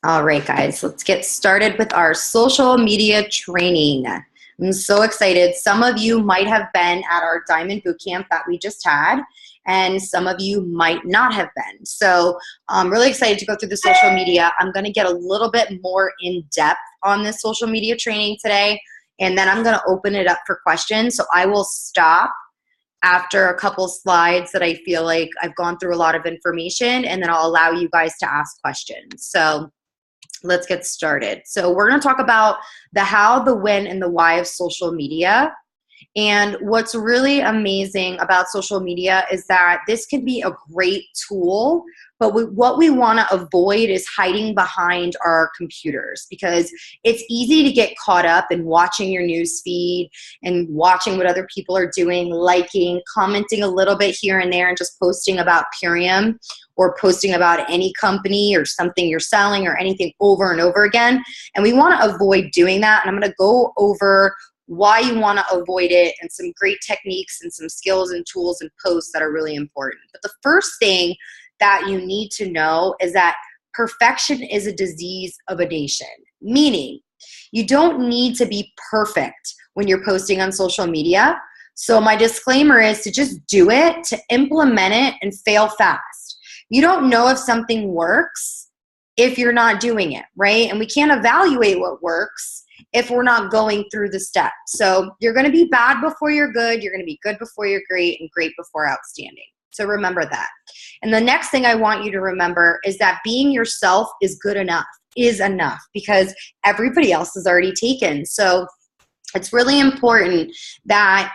All right, guys, let's get started with our social media training. I'm so excited. Some of you might have been at our Diamond Bootcamp that we just had, and some of you might not have been. So I'm really excited to go through the social media. I'm going to get a little bit more in depth on this social media training today, and then I'm going to open it up for questions. So I will stop after a couple slides that I feel like I've gone through a lot of information, and then I'll allow you guys to ask questions. So let's get started. So we're going to talk about the how, the when, and the why of social media. And what's really amazing about social media is that this can be a great tool, but what we want to avoid is hiding behind our computers, because it's easy to get caught up in watching your news feed and watching what other people are doing, liking, commenting a little bit here and there, and just posting about Purium or posting about any company or something you're selling or anything over and over again. And we want to avoid doing that. And I'm going to go over why you want to avoid it and some great techniques and some skills and tools and posts that are really important. But the first thing that you need to know is that perfection is a disease of a nation, meaning you don't need to be perfect when you're posting on social media. So my disclaimer is to just do it, to implement it, and fail fast. You don't know if something works if you're not doing it, right? And we can't evaluate what works if we're not going through the steps. So you're going to be bad before you're good. You're going to be good before you're great, and great before outstanding. So remember that. And the next thing I want you to remember is that being yourself is good enough, is enough, because everybody else is already taken. So it's really important that,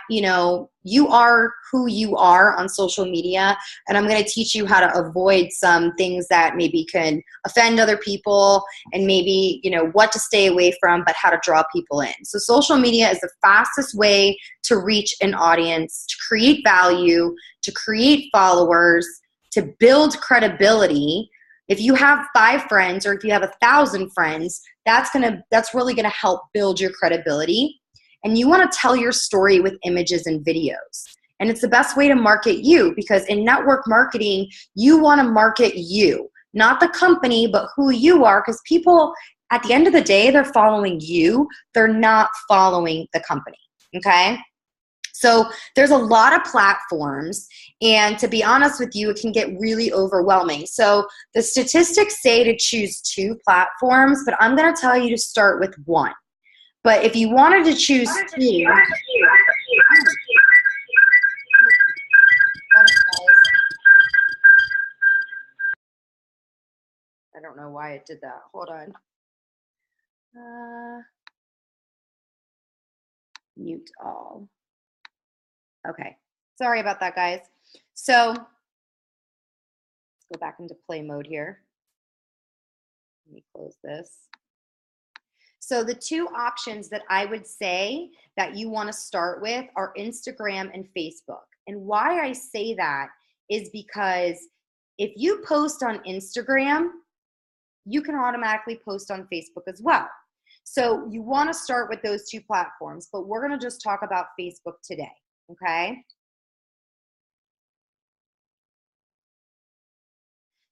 you are who you are on social media. And I'm going to teach you how to avoid some things that maybe can offend other people, and maybe, what to stay away from, but how to draw people in. So social media is the fastest way to reach an audience, to create value, to create followers, to build credibility. If you have 5 friends, or if you have 1,000 friends, that's really going to help build your credibility. And you want to tell your story with images and videos. And it's the best way to market you, because in network marketing, you want to market you, not the company, but who you are, because people, at the end of the day, they're following you. They're not following the company, okay? So there's a lot of platforms, and to be honest with you, it can get really overwhelming. So the statistics say to choose 2 platforms, but I'm going to tell you to start with 1. But if you wanted to choose 2, I don't know why it did that. Hold on. Mute all. Okay. Sorry about that, guys. So let's go back into play mode here. Let me close this. So the 2 options that I would say that you want to start with are Instagram and Facebook. And why I say that is because if you post on Instagram, you can automatically post on Facebook as well. So you want to start with those 2 platforms, but we're going to just talk about Facebook today, okay?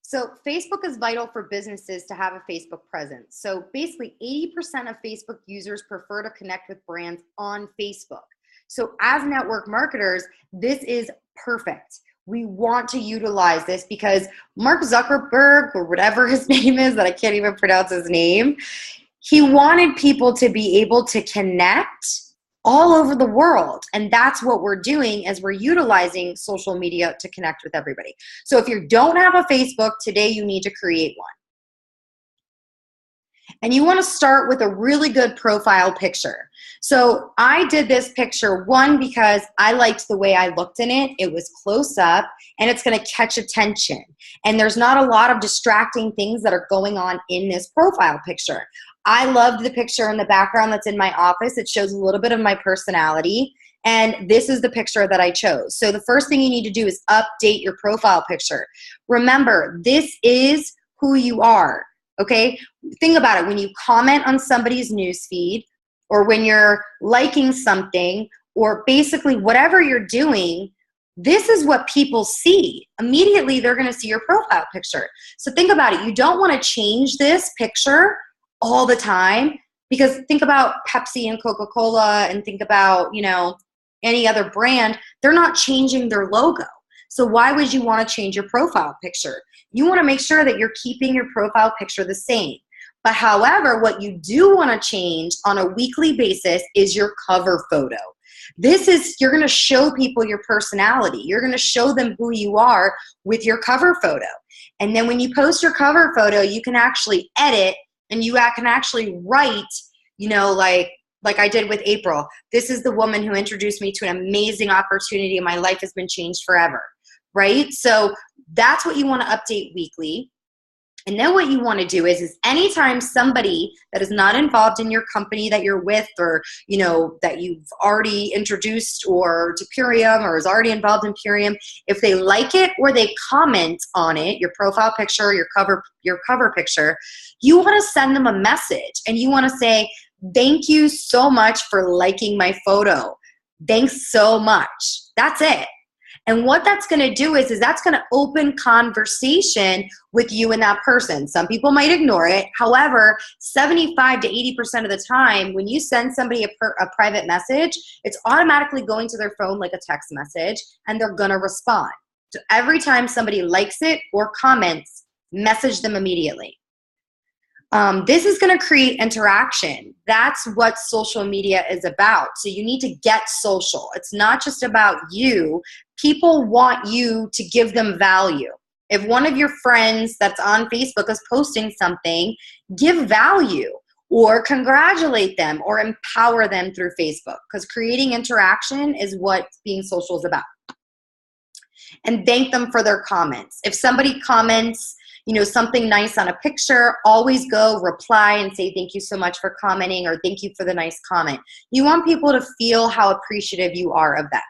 So Facebook is vital for businesses to have a Facebook presence. So basically 80% of Facebook users prefer to connect with brands on Facebook. So as network marketers, this is perfect. We want to utilize this because Mark Zuckerberg, or whatever his name is, that I can't even pronounce his name, he wanted people to be able to connect all over the world. And that's what we're doing, as we're utilizing social media to connect with everybody. So if you don't have a Facebook, today you need to create one. And you want to start with a really good profile picture. So I did this picture, 1, because I liked the way I looked in it. It was close up, and it's going to catch attention. And there's not a lot of distracting things that are going on in this profile picture. I loved the picture in the background that's in my office. It shows a little bit of my personality. And this is the picture that I chose. So the first thing you need to do is update your profile picture. Remember, this is who you are. Okay, think about it. When you comment on somebody's newsfeed, or when you're liking something, or basically whatever you're doing, this is what people see. Immediately, they're going to see your profile picture. So think about it. You don't want to change this picture all the time, because think about Pepsi and Coca-Cola, and think about, you know, any other brand. They're not changing their logo. So why would you want to change your profile picture? You want to make sure that you're keeping your profile picture the same. But however, what you do want to change on a weekly basis is your cover photo. This is, you're going to show people your personality. You're going to show them who you are with your cover photo. And then when you post your cover photo, you can actually edit, and you can actually write, you know, like I did with April. This is the woman who introduced me to an amazing opportunity, and my life has been changed forever, right? So that's what you want to update weekly. And then what you want to do is anytime somebody that is not involved in your company that you're with, or, you know, that you've already introduced or to Purium, or is already involved in Purium, if they like it or they comment on it, your profile picture, your cover picture, you want to send them a message, and you want to say, thank you so much for liking my photo. Thanks so much. That's it. And what that's going to do is that's going to open conversation with you and that person. Some people might ignore it. However, 75 to 80% of the time, when you send somebody a private message, it's automatically going to their phone like a text message, and they're going to respond. So every time somebody likes it or comments, message them immediately. This is going to create interaction. That's what social media is about. So you need to get social. It's not just about you. People want you to give them value. If one of your friends that's on Facebook is posting something, give value or congratulate them or empower them through Facebook, because creating interaction is what being social is about. And thank them for their comments. If somebody comments, you know, something nice on a picture, always go reply and say thank you so much for commenting, or thank you for the nice comment. You want people to feel how appreciative you are of them.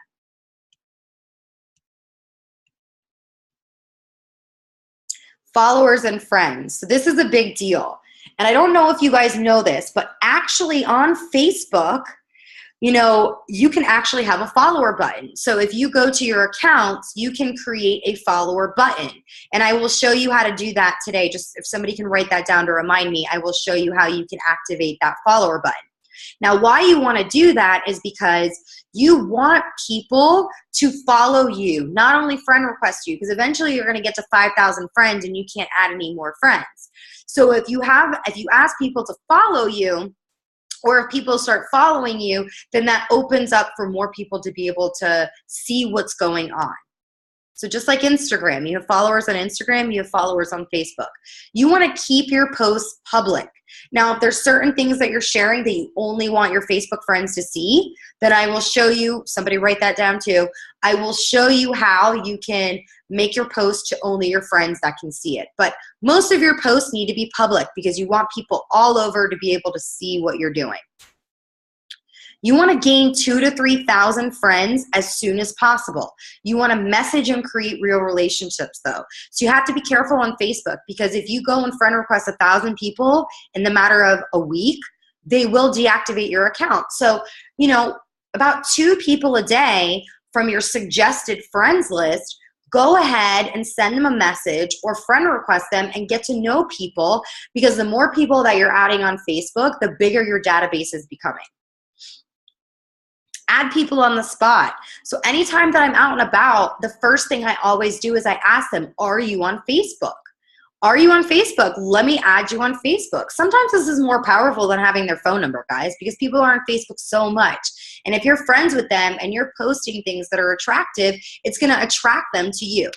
Followers and friends. So this is a big deal. And I don't know if you guys know this, but actually on Facebook, you know, you can actually have a follower button. So if you go to your accounts, you can create a follower button. And I will show you how to do that today. Just if somebody can write that down to remind me, I will show you how you can activate that follower button. Now, why you want to do that is because you want people to follow you, not only friend request you, because eventually you're going to get to 5,000 friends and you can't add any more friends. So if you ask people to follow you, or if people start following you, then that opens up for more people to be able to see what's going on. So just like Instagram, you have followers on Instagram, you have followers on Facebook. You want to keep your posts public. Now, if there's certain things that you're sharing that you only want your Facebook friends to see, then I will show you, somebody write that down too, I will show you how you can make your post to only your friends that can see it. But most of your posts need to be public because you want people all over to be able to see what you're doing. You want to gain 2,000 to 3,000 friends as soon as possible. You want to message and create real relationships though. So you have to be careful on Facebook, because if you go and friend request 1,000 people in the matter of a week, they will deactivate your account. So, you know, about 2 people a day from your suggested friends list, go ahead and send them a message or friend request them and get to know people, because the more people that you're adding on Facebook, the bigger your database is becoming. Add people on the spot. So anytime that I'm out and about, the first thing I always do is I ask them, are you on Facebook? Are you on Facebook? Let me add you on Facebook. Sometimes this is more powerful than having their phone number, guys, because people are on Facebook so much. And if you're friends with them and you're posting things that are attractive, it's going to attract them to you.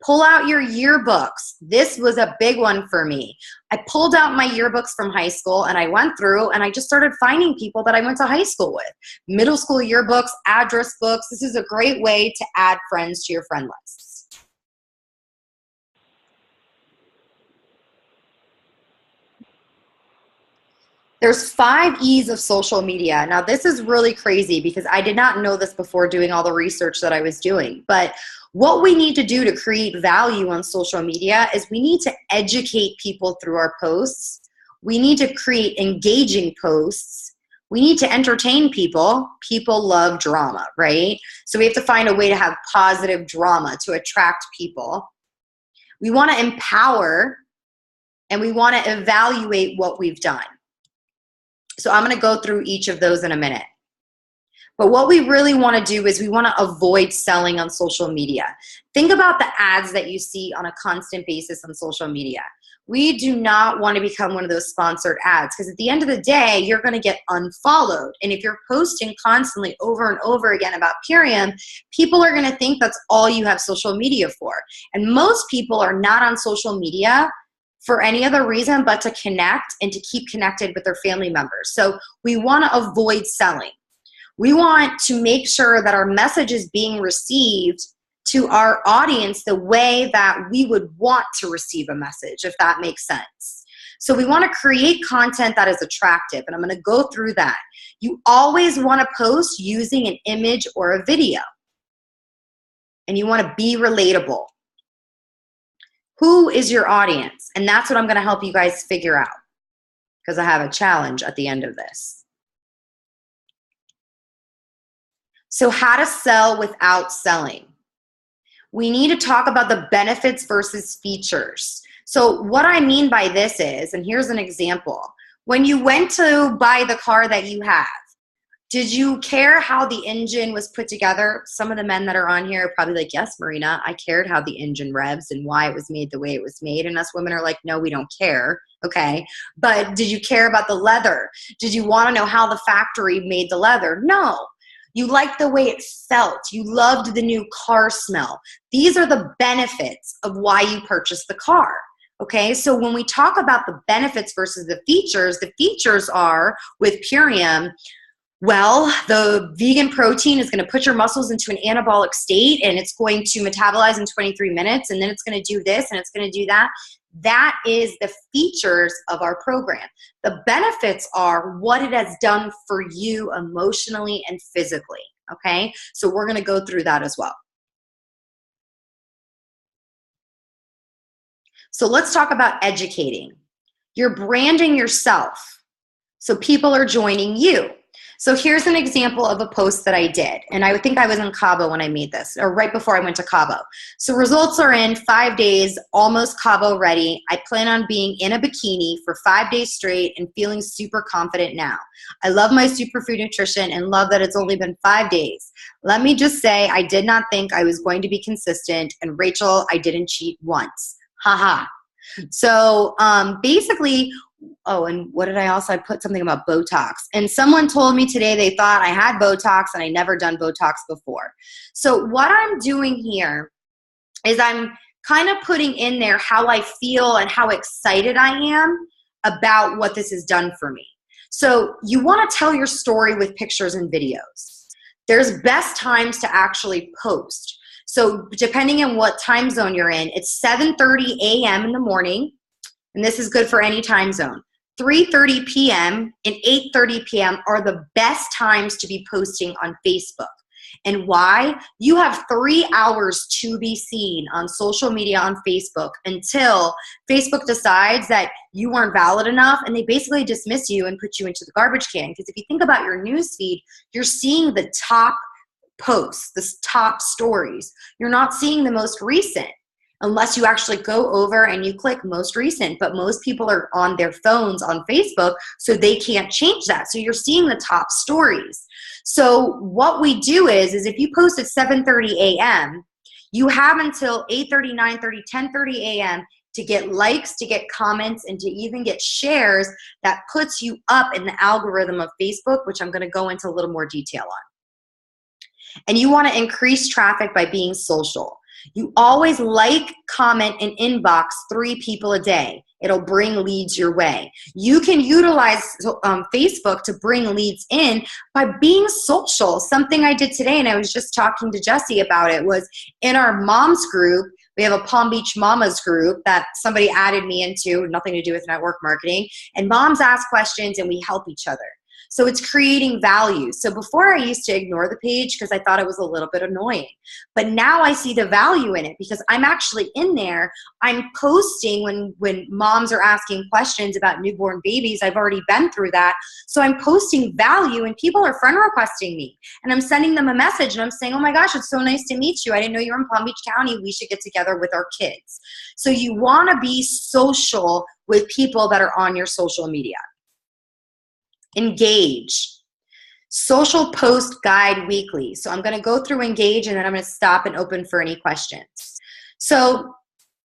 Pull out your yearbooks. This was a big one for me. I pulled out my yearbooks from high school and I went through and I just started finding people that I went to high school with. Middle school yearbooks, address books. This is a great way to add friends to your friend lists. There's 5 E's of social media. Now this is really crazy because I did not know this before doing all the research that I was doing. But what we need to do to create value on social media is we need to educate people through our posts. We need to create engaging posts. We need to entertain people. People love drama, right? So we have to find a way to have positive drama to attract people. We want to empower, and we want to evaluate what we've done. So I'm going to go through each of those in a minute. But what we really want to do is we want to avoid selling on social media. Think about the ads that you see on a constant basis on social media. We do not want to become one of those sponsored ads, because at the end of the day, you're going to get unfollowed. And if you're posting constantly over and over again about Purium, people are going to think that's all you have social media for. And most people are not on social media for any other reason but to connect and to keep connected with their family members. So we want to avoid selling. We want to make sure that our message is being received to our audience the way that we would want to receive a message, if that makes sense. So we want to create content that is attractive, and I'm going to go through that. You always want to post using an image or a video, and you want to be relatable. Who is your audience? And that's what I'm going to help you guys figure out, because I have a challenge at the end of this. So how to sell without selling. We need to talk about the benefits versus features. So what I mean by this is, and here's an example. When you went to buy the car that you have, did you care how the engine was put together? Some of the men that are on here are probably like, yes, Marina, I cared how the engine revs and why it was made the way it was made. And us women are like, no, we don't care. Okay. But did you care about the leather? Did you want to know how the factory made the leather? No. You liked the way it felt. You loved the new car smell. These are the benefits of why you purchased the car. Okay, so when we talk about the benefits versus the features are with Purium, well, the vegan protein is going to put your muscles into an anabolic state, and it's going to metabolize in 23 minutes, and then it's going to do this and it's going to do that. That is the features of our program. The benefits are what it has done for you emotionally and physically, okay? So we're going to go through that as well. So let's talk about educating. You're branding yourself, so people are joining you. So here's an example of a post that I did, and I think I was in Cabo when I made this, or right before I went to Cabo. So results are in 5 days, almost Cabo ready. I plan on being in a bikini for 5 days straight and feeling super confident now. I love my superfood nutrition and love that it's only been 5 days. Let me just say, I did not think I was going to be consistent, and Rachel, I didn't cheat once. Haha. So basically, oh, and what did I also, I put something about Botox. And someone told me today they thought I had Botox and I never done Botox before. So what I'm doing here is I'm kind of putting in there how I feel and how excited I am about what this has done for me. So you want to tell your story with pictures and videos. There's best times to actually post. So depending on what time zone you're in, it's 7:30 a.m. in the morning, and this is good for any time zone. 3:30 p.m. and 8:30 p.m. are the best times to be posting on Facebook. And why? You have 3 hours to be seen on social media on Facebook until Facebook decides that you weren't valid enough, and they basically dismiss you and put you into the garbage can. Because if you think about your news feed, you're seeing the top posts, the top stories. You're not seeing the most recent unless you actually go over and you click most recent. But most people are on their phones on Facebook, so they can't change that. So you're seeing the top stories. So what we do is if you post at 7:30 a.m., you have until 8:30, 9:30, 10:30 a.m. to get likes, to get comments, and to even get shares that puts you up in the algorithm of Facebook, which I'm going to go into a little more detail on. And you want to increase traffic by being social. You always like, comment, and inbox 3 people a day. It'll bring leads your way. You can utilize Facebook to bring leads in by being social. Something I did today, and I was just talking to Jessie about it, was in our moms group. We have a Palm Beach Mamas group that somebody added me into, nothing to do with network marketing. And moms ask questions and we help each other. So it's creating value. So before I used to ignore the page because I thought it was a little bit annoying. But now I see the value in it because I'm actually in there. I'm posting when moms are asking questions about newborn babies. I've already been through that. So I'm posting value and people are friend requesting me. And I'm sending them a message and I'm saying, oh my gosh, it's so nice to meet you. I didn't know you were in Palm Beach County. We should get together with our kids. So you want to be social with people that are on your social media. Engage. Social post guide weekly. So I'm going to go through engage and then I'm going to stop and open for any questions. So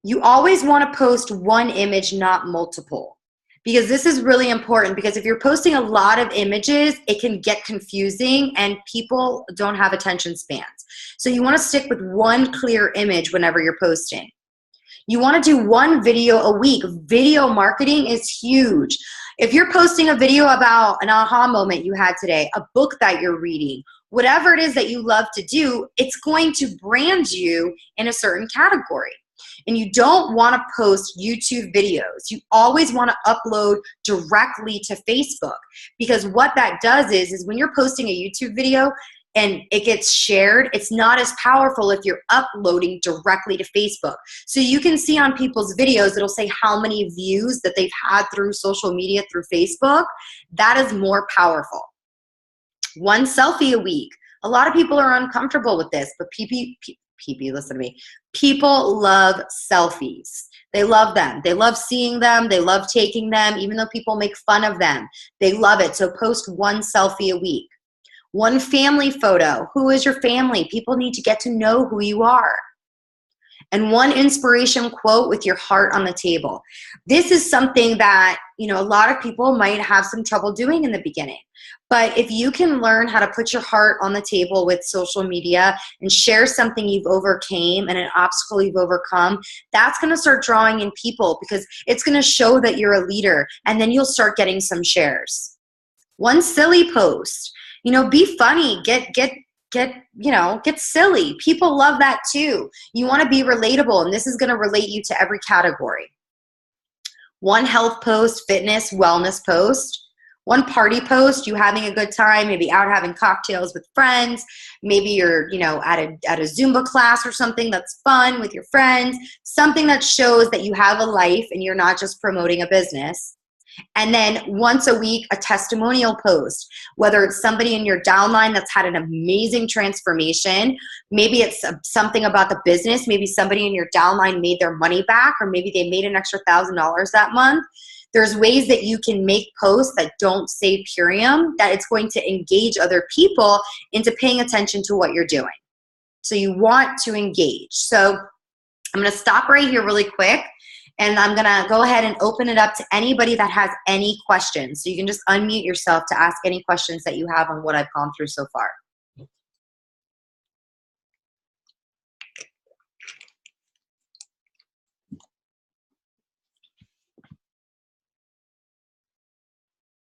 you always want to post one image, not multiple, because this is really important, because if you're posting a lot of images, it can get confusing and people don't have attention spans. So you want to stick with one clear image whenever you're posting. You want to do one video a week. Video marketing is huge. If you're posting a video about an aha moment you had today, a book that you're reading, whatever it is that you love to do, it's going to brand you in a certain category. And you don't want to post YouTube videos. You always want to upload directly to Facebook, because what that does is when you're posting a YouTube video and it gets shared, it's not as powerful if you're uploading directly to Facebook. So you can see on people's videos, it'll say how many views that they've had through social media, through Facebook. That is more powerful. One selfie a week. A lot of people are uncomfortable with this, but listen to me. People love selfies. They love them. They love seeing them. They love taking them, even though people make fun of them. They love it. So post one selfie a week. One family photo. Who is your family? People need to get to know who you are. And one inspiration quote with your heart on the table. This is something that, a lot of people might have some trouble doing in the beginning. But if you can learn how to put your heart on the table with social media and share something you've overcame and an obstacle you've overcome, that's going to start drawing in people, because it's going to show that you're a leader, and then you'll start getting some shares. One silly post. Be funny, get silly. People love that too. You want to be relatable, and this is going to relate you to every category. One health post, fitness, wellness post. One party post, you having a good time, maybe out having cocktails with friends. Maybe you're, at a Zumba class or something that's fun with your friends. Something that shows that you have a life and you're not just promoting a business. And then once a week, a testimonial post, whether it's somebody in your downline that's had an amazing transformation. Maybe it's something about the business. Maybe somebody in your downline made their money back, or maybe they made an extra $1,000 that month. There's ways that you can make posts that don't say Purium, that it's going to engage other people into paying attention to what you're doing. So you want to engage. So I'm going to stop right here really quick. And I'm going to go ahead and open it up to anybody that has any questions. So you can just unmute yourself to ask any questions that you have on what I've gone through so far.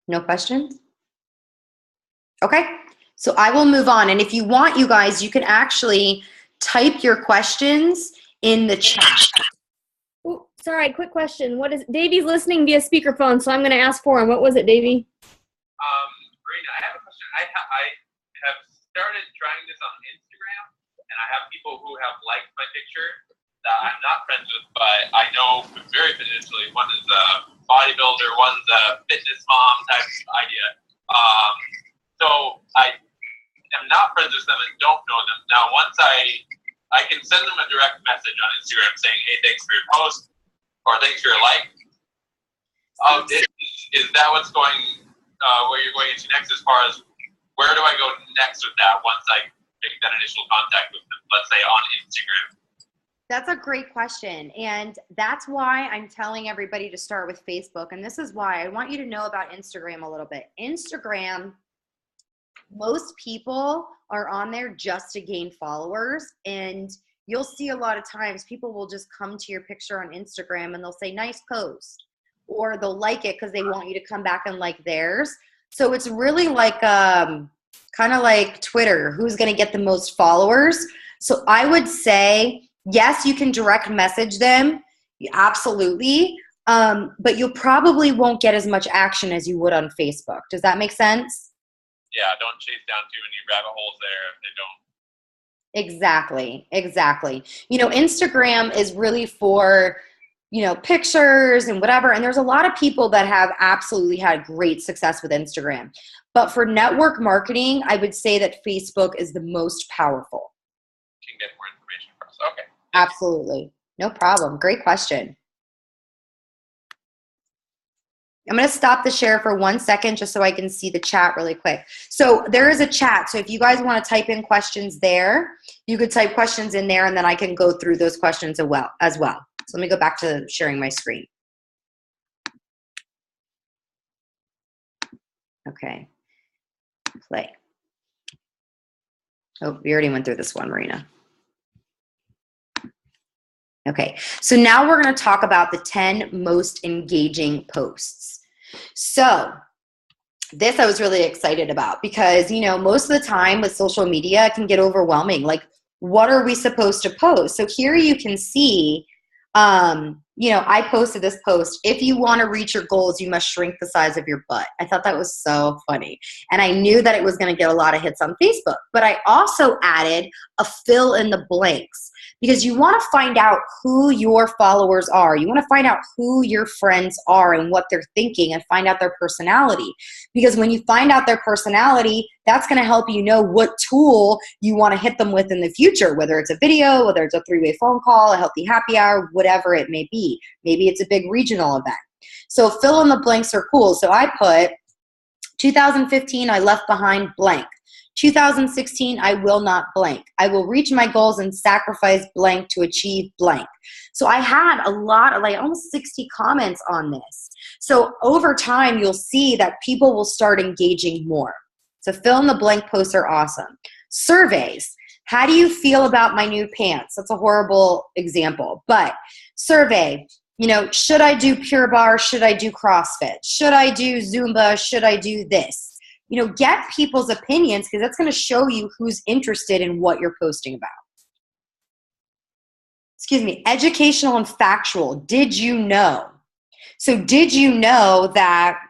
No questions? Okay, so I will move on. And if you want, you guys, you can actually type your questions in the chat. Oh, sorry, quick question. What is Davey's listening via speakerphone, so I'm going to ask for him. What was it, Davey? Marina, I have a question. I have started trying this on Instagram, and I have people who have liked my picture that I'm not friends with, but I know very potentially. One is a bodybuilder, one's a fitness mom type idea. So I am not friends with them and don't know them. Now, once I can send them a direct message on Instagram saying, hey, thanks for your post, or thanks for your like. Is that what's going, where you're going into next, as far as where do I go next with that once I make that initial contact with them, let's say on Instagram? That's a great question. And that's why I'm telling everybody to start with Facebook. And this is why I want you to know about Instagram a little bit. Instagram, most people are on there just to gain followers. And you'll see a lot of times people will just come to your picture on Instagram and they'll say, nice post. Or they'll like it because they want you to come back and like theirs. So it's really like kind of like Twitter, who's going to get the most followers. So I would say, yes, you can direct message them. Absolutely. but you probably won't get as much action as you would on Facebook. Does that make sense? Yeah, don't chase down too many rabbit holes there if they don't. Exactly. Instagram is really for, pictures and whatever. And there's a lot of people that have absolutely had great success with Instagram. But for network marketing, I would say that Facebook is the most powerful. You can get more information across. Okay. Absolutely. No problem. Great question. I'm going to stop the share for 1 second just so I can see the chat really quick. So there is a chat. So if you guys want to type in questions there, you could type questions in there and then I can go through those questions as well. So let me go back to sharing my screen. Okay. Play. Oh, we already went through this one, Marina. Okay, so now we're going to talk about the 10 most engaging posts. So this I was really excited about because, most of the time with social media, it can get overwhelming. Like, what are we supposed to post? So here you can see, I posted this post. If you want to reach your goals, you must shrink the size of your butt. I thought that was so funny. And I knew that it was going to get a lot of hits on Facebook. But I also added a fill in the blanks because you want to find out who your followers are. You want to find out who your friends are and what they're thinking and find out their personality. Because when you find out their personality, that's going to help you know what tool you want to hit them with in the future, whether it's a video, whether it's a 3-way phone call, a healthy happy hour, whatever it may be. Maybe it's a big regional event. So fill in the blanks are cool. So I put 2015, I left behind blank. 2016, I will not blank. I will reach my goals and sacrifice blank to achieve blank. So I had a lot of almost 60 comments on this. So over time, you'll see that people will start engaging more. So fill in the blank posts are awesome. Surveys. How do you feel about my new pants? That's a horrible example, but survey, should I do Pure Barre? Should I do CrossFit? Should I do Zumba? Should I do this? Get people's opinions because that's going to show you who's interested in what you're posting about. Excuse me, educational and factual. Did you know? So did you know that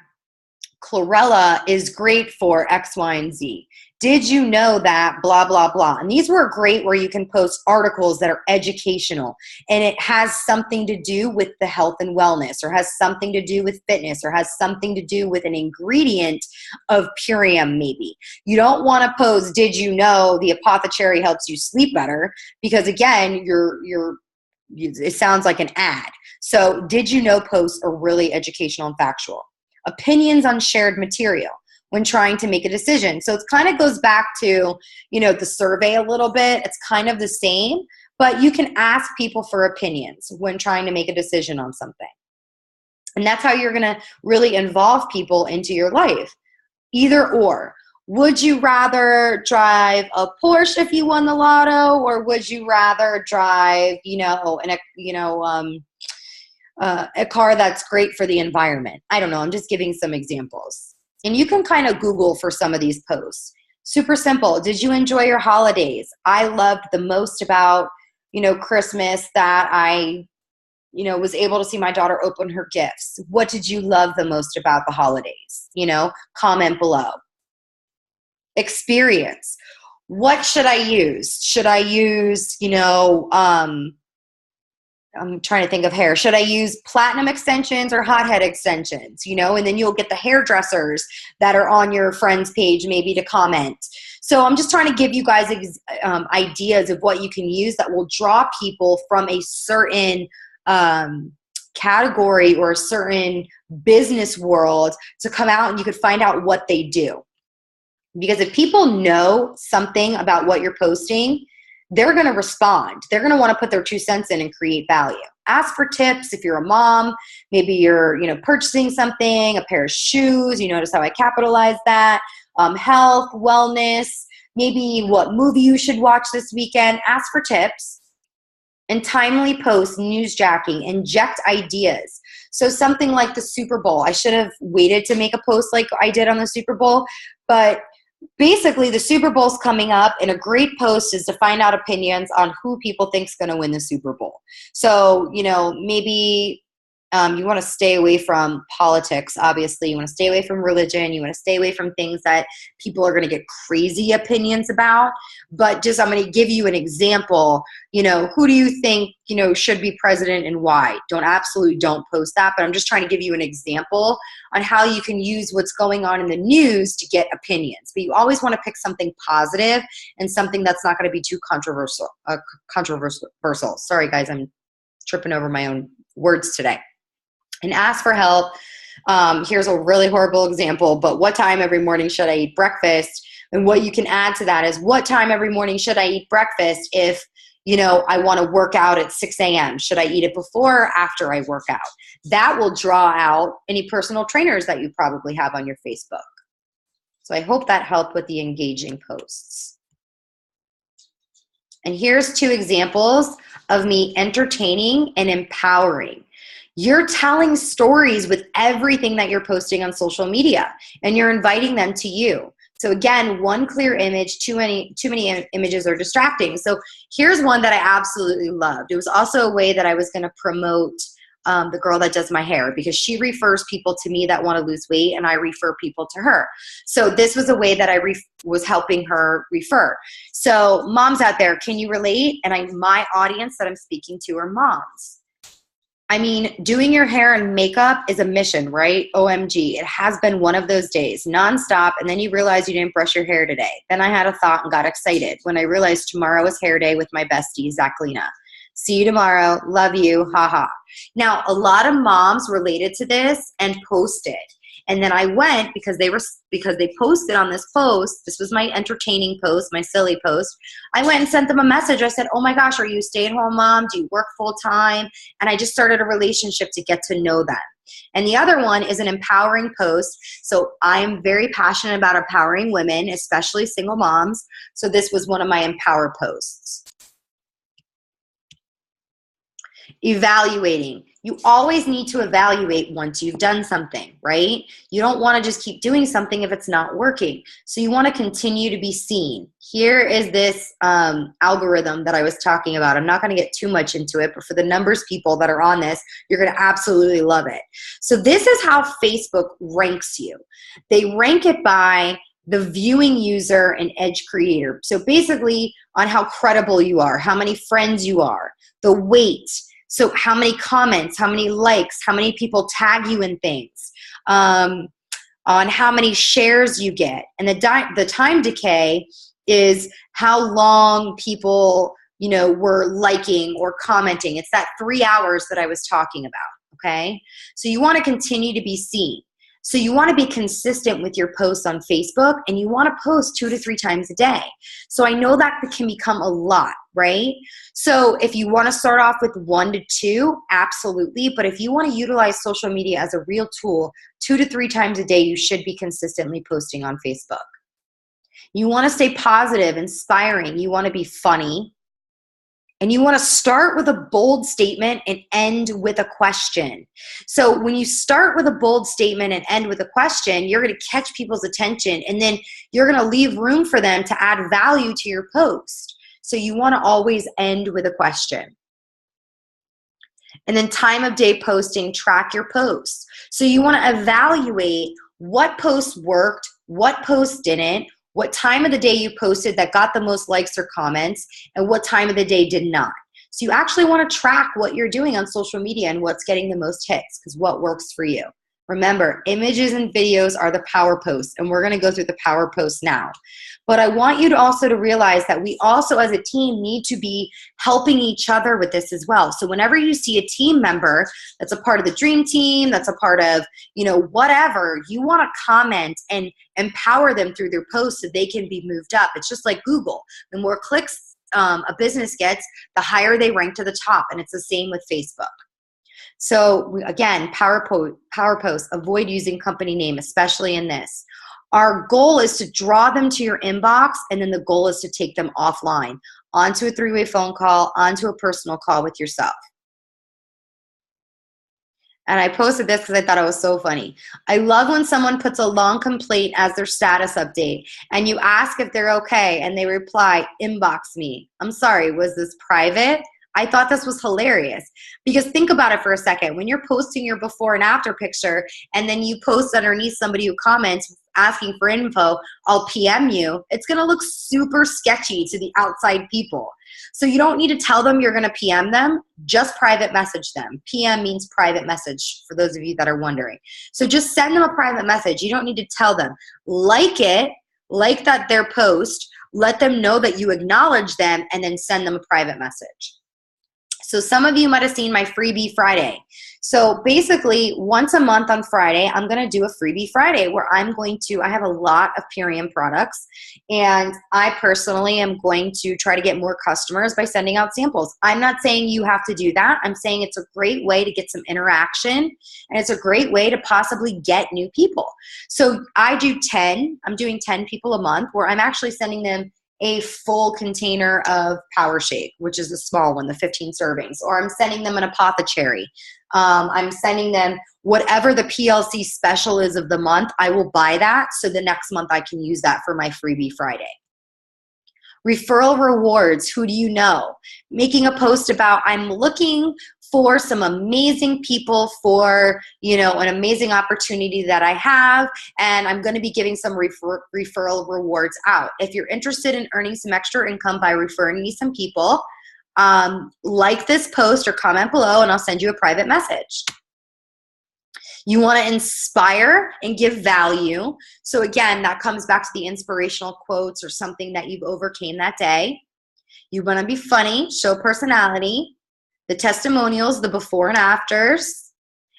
chlorella is great for X, Y, and Z? Did you know that blah, blah, blah? And these were great where you can post articles that are educational and it has something to do with the health and wellness or has something to do with fitness or has something to do with an ingredient of Purium maybe. You don't want to post, did you know the apothecary helps you sleep better? Because again, it sounds like an ad. So did you know posts are really educational and factual. Opinions on shared material when trying to make a decision. So it kind of goes back to, the survey a little bit. It's kind of the same, but you can ask people for opinions when trying to make a decision on something. And that's how you're going to really involve people into your life. Either or. Would you rather drive a Porsche if you won the lotto, or would you rather drive, a car that's great for the environment? I don't know. I'm just giving some examples. And you can kind of Google for some of these posts. Super simple. Did you enjoy your holidays? I loved the most about, Christmas that I, was able to see my daughter open her gifts. What did you love the most about the holidays? Comment below. Experience. What should I use? Should I use, I'm trying to think of hair. Should I use platinum extensions or hothead extensions? And then you'll get the hairdressers that are on your friend's page maybe to comment. So I'm just trying to give you guys ideas of what you can use that will draw people from a certain category or a certain business world to come out and you could find out what they do. Because if people know something about what you're posting, they're going to respond. They're going to want to put their 2 cents in and create value. Ask for tips if you're a mom. Maybe you're, purchasing something, a pair of shoes. You notice how I capitalize that. Health, wellness, maybe what movie you should watch this weekend. Ask for tips and timely post, newsjacking, inject ideas. So something like the Super Bowl. I should have waited to make a post like I did on the Super Bowl, but basically, the Super Bowl's coming up, and a great post is to find out opinions on who people think is going to win the Super Bowl. So, maybe You want to stay away from politics, obviously. You want to stay away from religion. You want to stay away from things that people are going to get crazy opinions about. But just, I'm going to give you an example. Who do you think, should be president and why? Absolutely don't post that. But I'm just trying to give you an example on how you can use what's going on in the news to get opinions. But you always want to pick something positive and something that's not going to be too controversial. Sorry, guys, I'm tripping over my own words today. And ask for help. Here's a really horrible example, but what time every morning should I eat breakfast? And what you can add to that is, what time every morning should I eat breakfast if, I want to work out at 6 a.m.? Should I eat it before or after I work out? That will draw out any personal trainers that you probably have on your Facebook. So I hope that helped with the engaging posts. And here's 2 examples of me entertaining and empowering. You're telling stories with everything that you're posting on social media, and you're inviting them to you. So again, one clear image, too many images are distracting. So here's one that I absolutely loved. It was also a way that I was going to promote the girl that does my hair, because she refers people to me that want to lose weight, and I refer people to her. So this was a way that I was helping her refer. So moms out there, can you relate? And my audience that I'm speaking to are moms. I mean, doing your hair and makeup is a mission, right? OMG. It has been one of those days, nonstop, and then you realize you didn't brush your hair today. Then I had a thought and got excited when I realized tomorrow is hair day with my bestie, Zachlina. See you tomorrow. Love you. Haha. Now, a lot of moms related to this and posted. And then I went, because they posted on this post. This was my entertaining post, my silly post. I went and sent them a message. I said, oh my gosh, are you a stay-at-home mom? Do you work full-time? And I just started a relationship to get to know them. And the other one is an empowering post. So I'm very passionate about empowering women, especially single moms. So this was one of my empower posts. Evaluating. You always need to evaluate once you've done something, right? You don't want to just keep doing something if it's not working. So you want to continue to be seen. Here is this algorithm that I was talking about. I'm not going to get too much into it, but for the numbers people that are on this, you're going to absolutely love it. So this is how Facebook ranks you. They rank it by the viewing user and edge creator. So basically on how credible you are, how many friends you are, the weight. So how many comments, how many likes, how many people tag you in things, on how many shares you get. And the time decay is how long people, were liking or commenting. It's that 3 hours that I was talking about, okay? So you want to continue to be seen. So you want to be consistent with your posts on Facebook, and you want to post 2 to 3 times a day. So I know that can become a lot, right? So if you want to start off with 1 to 2, absolutely. But if you want to utilize social media as a real tool, 2 to 3 times a day, you should be consistently posting on Facebook. You want to stay positive, inspiring. You want to be funny. And you want to start with a bold statement and end with a question. So when you start with a bold statement and end with a question, you're going to catch people's attention, and then you're going to leave room for them to add value to your post. So you want to always end with a question. And then time of day posting, track your posts. So you want to evaluate what posts worked, what posts didn't, what time of the day you posted that got the most likes or comments, and what time of the day did not. So you actually want to track what you're doing on social media and what's getting the most hits, because what works for you. Remember, images and videos are the power posts, and we're going to go through the power posts now. But I want you to also to realize that we also as a team need to be helping each other with this as well. So whenever you see a team member that's a part of the dream team, that's a part of, whatever, you want to comment and empower them through their posts so they can be moved up. It's just like Google. The more clicks a business gets, the higher they rank to the top. And it's the same with Facebook. So again, power posts, avoid using company name, especially in this. Our goal is to draw them to your inbox, and then the goal is to take them offline, onto a 3-way phone call, onto a personal call with yourself. And I posted this because I thought it was so funny. I love when someone puts a long complaint as their status update, and you ask if they're okay, and they reply, inbox me. I'm sorry, was this private? I thought this was hilarious because think about it for a second. When you're posting your before and after picture and then you post underneath somebody who comments asking for info, I'll PM you, it's going to look super sketchy to the outside people. So you don't need to tell them you're going to PM them, just private message them. PM means private message for those of you that are wondering. So just send them a private message. You don't need to tell them. Like it, like that their post, let them know that you acknowledge them, and then send them a private message. So some of you might have seen my Freebie Friday. So basically once a month on Friday, I'm going to do a Freebie Friday where I have a lot of Purium products, and I personally am going to try to get more customers by sending out samples. I'm not saying you have to do that. I'm saying it's a great way to get some interaction, and it's a great way to possibly get new people. So I'm doing 10 people a month where I'm actually sending them a full container of Power Shake, which is the small one, the 15 servings, or I'm sending them an apothecary. I'm sending them whatever the PLC special is of the month. I will buy that so the next month I can use that for my Freebie Friday. Referral rewards, who do you know? Making a post about I'm looking for some amazing people for, an amazing opportunity that I have, and I'm going to be giving some referral rewards out. If you're interested in earning some extra income by referring me some people, like this post or comment below and I'll send you a private message. You want to inspire and give value. So again, that comes back to the inspirational quotes or something that you've overcame that day. You want to be funny, show personality, the testimonials, the before and afters.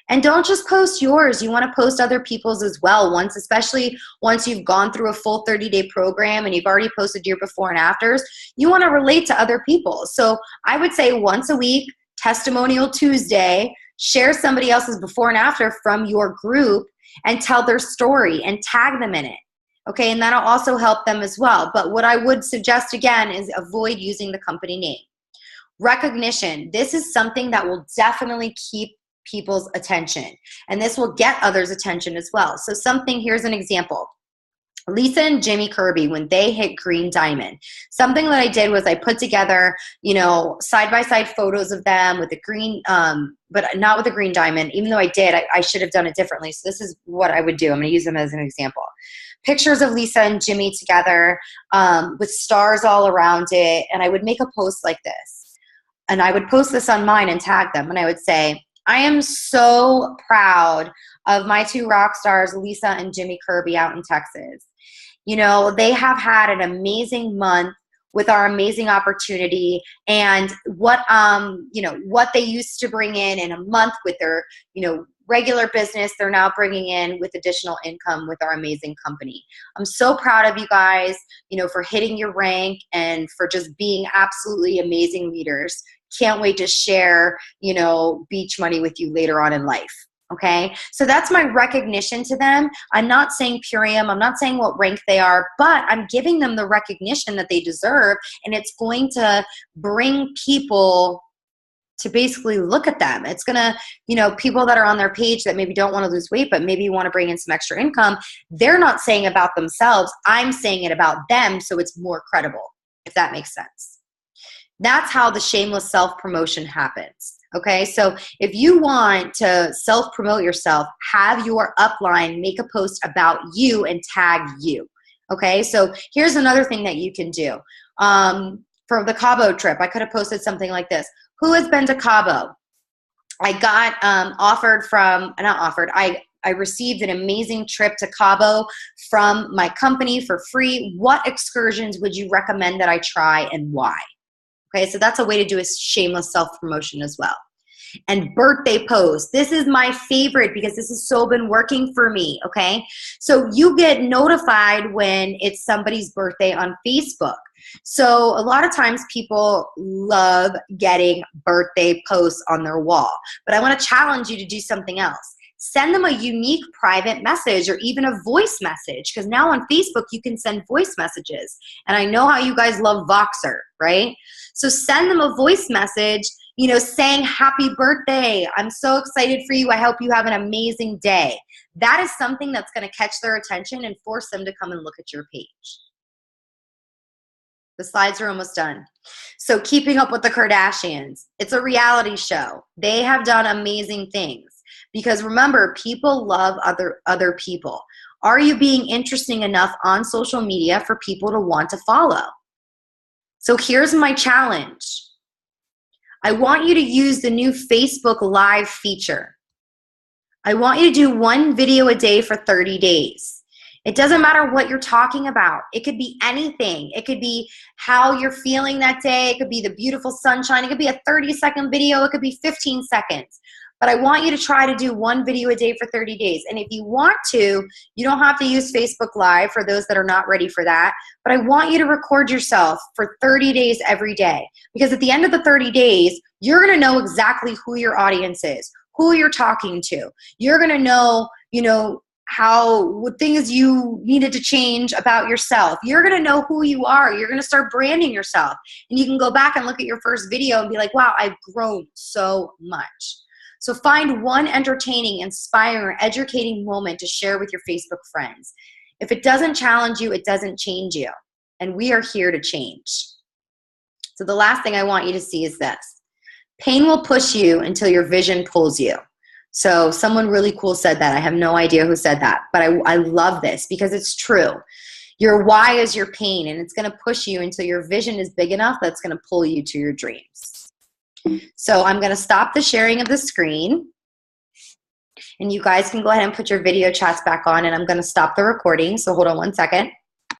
And don't just post yours. You want to post other people's as well. Especially once you've gone through a full 30-day program and you've already posted your before and afters, you want to relate to other people. So I would say once a week, Testimonial Tuesday, share somebody else's before and after from your group and tell their story and tag them in it. Okay, and that'll also help them as well. But what I would suggest again is avoid using the company name. Recognition. This is something that will definitely keep people's attention, and this will get others' attention as well. So here's an example. Lisa and Jimmy Kirby, when they hit Green Diamond, something that I did was I put together, side-by-side photos of them with the green, but not with the Green Diamond. Even though I did, I should have done it differently. So this is what I would do. I'm going to use them as an example. Pictures of Lisa and Jimmy together with stars all around it, and I would make a post like this. And I would post this on mine and tag them, and I would say, I am so proud of my two rock stars, Lisa and Jimmy Kirby, out in Texas. They have had an amazing month with our amazing opportunity, and what they used to bring in a month with their, regular business, they're now bringing in with additional income with our amazing company. I'm so proud of you guys, for hitting your rank and for just being absolutely amazing leaders. Can't wait to share, beach money with you later on in life. Okay, so that's my recognition to them. I'm not saying Purium, I'm not saying what rank they are, but I'm giving them the recognition that they deserve, and it's going to bring people to basically look at them. It's going to, people that are on their page that maybe don't want to lose weight, but maybe you want to bring in some extra income, they're not saying about themselves, I'm saying it about them, so it's more credible, if that makes sense. That's how the shameless self-promotion happens. Okay, so if you want to self-promote yourself, have your upline make a post about you and tag you. Okay, so here's another thing that you can do. For the Cabo trip, I could have posted something like this. Who has been to Cabo? I got I received an amazing trip to Cabo from my company for free. What excursions would you recommend that I try and why? Okay, so that's a way to do a shameless self-promotion as well. And birthday posts. This is my favorite because this has so been working for me, okay? So you get notified when it's somebody's birthday on Facebook. So a lot of times people love getting birthday posts on their wall. But I want to challenge you to do something else. Send them a unique private message or even a voice message, because now on Facebook you can send voice messages. And I know how you guys love Voxer, right? So send them a voice message, saying happy birthday. I'm so excited for you. I hope you have an amazing day. That is something that's going to catch their attention and force them to come and look at your page. The slides are almost done. So Keeping Up with the Kardashians. It's a reality show. They have done amazing things because remember, people love other people. Are you being interesting enough on social media for people to want to follow? So here's my challenge. I want you to use the new Facebook Live feature. I want you to do one video a day for 30 days. It doesn't matter what you're talking about. It could be anything. It could be how you're feeling that day. It could be the beautiful sunshine. It could be a 30-second video. It could be 15 seconds. But I want you to try to do one video a day for 30 days. And if you want to, you don't have to use Facebook Live for those that are not ready for that. But I want you to record yourself for 30 days every day. Because at the end of the 30 days, you're going to know exactly who your audience is, who you're talking to. You're going to know, what things you needed to change about yourself. You're going to know who you are. You're going to start branding yourself. And you can go back and look at your first video and be like, wow, I've grown so much. So find one entertaining, inspiring, educating moment to share with your Facebook friends. If it doesn't challenge you, it doesn't change you. And we are here to change. So the last thing I want you to see is this. Pain will push you until your vision pulls you. So someone really cool said that. I have no idea who said that, but I love this because it's true. Your why is your pain, and it's going to push you until your vision is big enough that's going to pull you to your dreams. So I'm going to stop the sharing of the screen, and you guys can go ahead and put your video chats back on, and I'm going to stop the recording. So hold on one second.